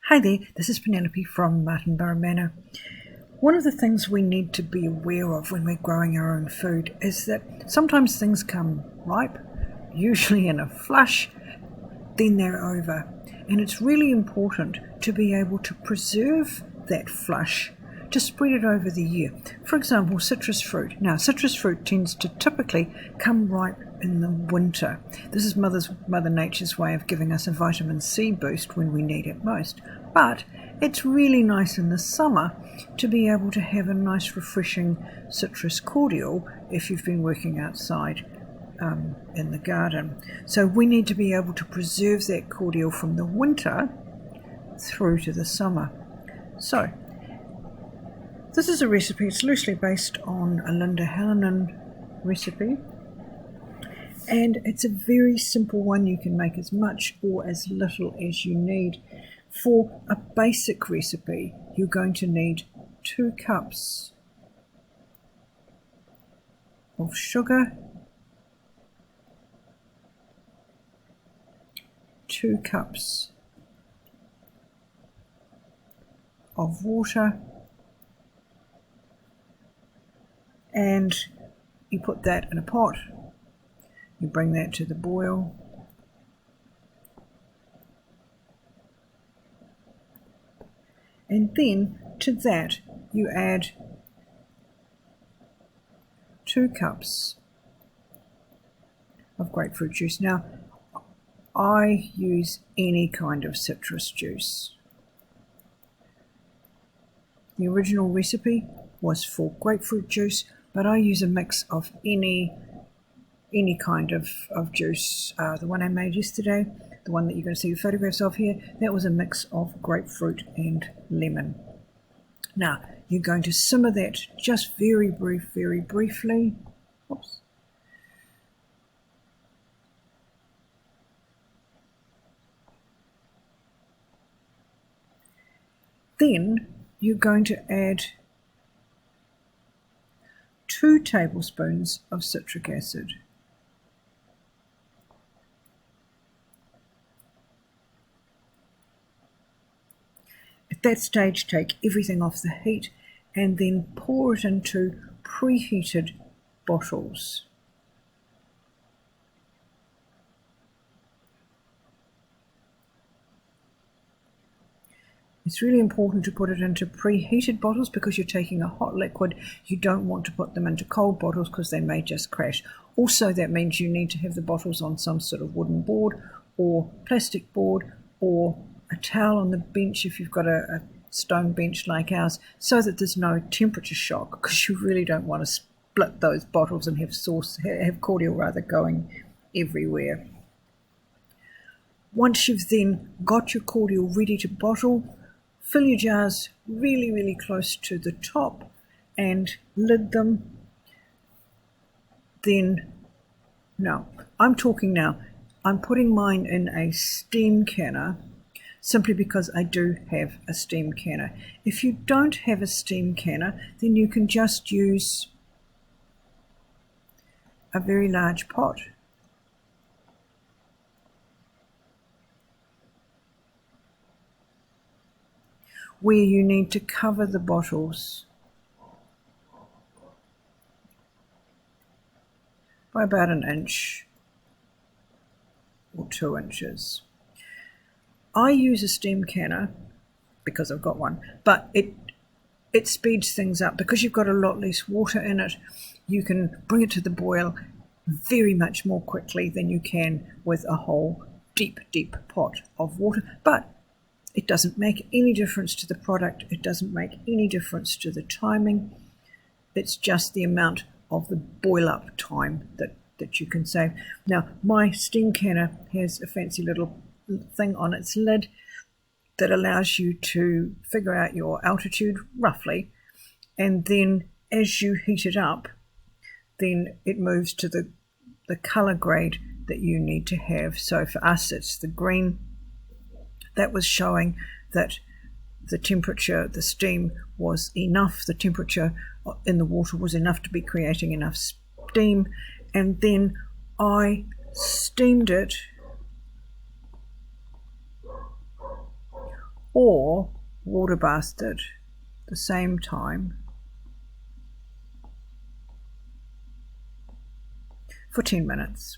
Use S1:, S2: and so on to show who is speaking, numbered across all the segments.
S1: Hi there, this is Penelope from Martinborough Manor. One of the things we need to be aware of when we're growing our own food is that sometimes things come ripe, usually in a flush, then they're over. And it's really important to be able to preserve that flush, to spread it over the year. For example, citrus fruit. Now, citrus fruit tends to typically come ripe in the winter. This is Mother Nature's way of giving us a vitamin C boost when we need it most. But it's really nice in the summer to be able to have a nice refreshing citrus cordial if you've been working outside in the garden. So we need to be able to preserve that cordial from the winter through to the summer. So this is a recipe. It's loosely based on a Linda Hallinan recipe, and it's a very simple one. You can make as much or as little as you need. For a basic recipe, you're going to need 2 cups of sugar, 2 cups of water, and you put that in a pot. You bring that to the boil. And then to that you add 2 cups of grapefruit juice. Now, I use any kind of citrus juice. The original recipe was for grapefruit juice, but I use a mix of any kind of juice. The one I made yesterday, the one that you're going to see the photographs of here, that was a mix of grapefruit and lemon. Now, you're going to simmer that just very briefly. Oops. Then you're going to add 2 tablespoons of citric acid. At that stage, take everything off the heat and then pour it into preheated bottles. It's really important to put it into preheated bottles because you're taking a hot liquid. You don't want to put them into cold bottles because they may just crash. Also, that means you need to have the bottles on some sort of wooden board or plastic board or a towel on the bench if you've got a stone bench like ours, so that there's no temperature shock, because you really don't want to split those bottles and have cordial going everywhere. Once you've then got your cordial ready to bottle, fill your jars really close to the top and lid them. Then, I'm putting mine in a steam canner simply because I do have a steam canner. If you don't have a steam canner, then you can just use a very large pot. Where you need to cover the bottles by about 1 inch or 2 inches. I use a steam canner because I've got one, but it speeds things up because you've got a lot less water in it. You can bring it to the boil very much more quickly than you can with a whole deep pot of water. But it doesn't make any difference to the product. It doesn't make any difference to the timing. It's just the amount of the boil up time that you can save. Now, my steam canner has a fancy little thing on its lid that allows you to figure out your altitude roughly, and then as you heat it up, then it moves to the color grade that you need to have. So for us, it's the green. That was showing that the temperature, the steam was enough, the temperature in the water was enough to be creating enough steam. And then I steamed it or water bathed it the same time for 10 minutes.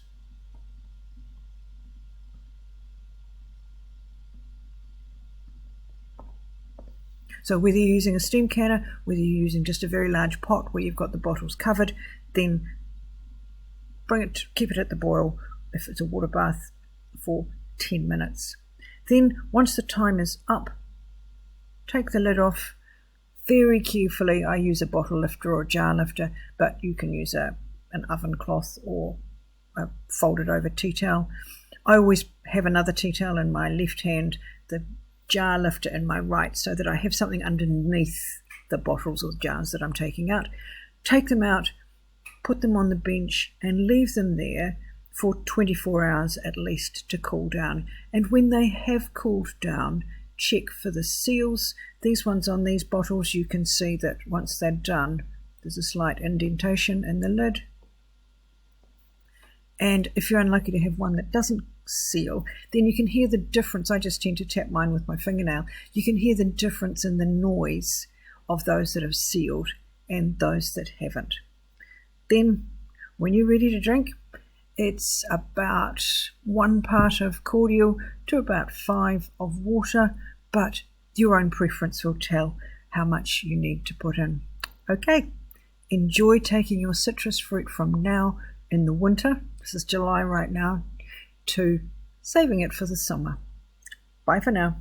S1: So whether you're using a steam canner, whether you're using just a very large pot where you've got the bottles covered, then keep it at the boil if it's a water bath for 10 minutes. Then once the time is up, take the lid off very carefully. I use a bottle lifter or a jar lifter, but you can use an oven cloth or a folded over tea towel. I always have another tea towel in my left hand, the jar lifter in my right, so that I have something underneath the bottles or jars that I'm taking out. Take them out, put them on the bench and leave them there for 24 hours at least to cool down. And when they have cooled down, check for the seals. These ones on these bottles, you can see that once they're done, there's a slight indentation in the lid. And if you're unlucky to have one that doesn't seal, then you can hear the difference. I just tend to tap mine with my fingernail. You can hear the difference in the noise of those that have sealed and those that haven't. Then when you're ready to drink, it's about 1 part of cordial to about 5 of water, but your own preference will tell how much you need to put in. Okay, enjoy taking your citrus fruit from now in the winter, this is July right now, to saving it for the summer. Bye for now.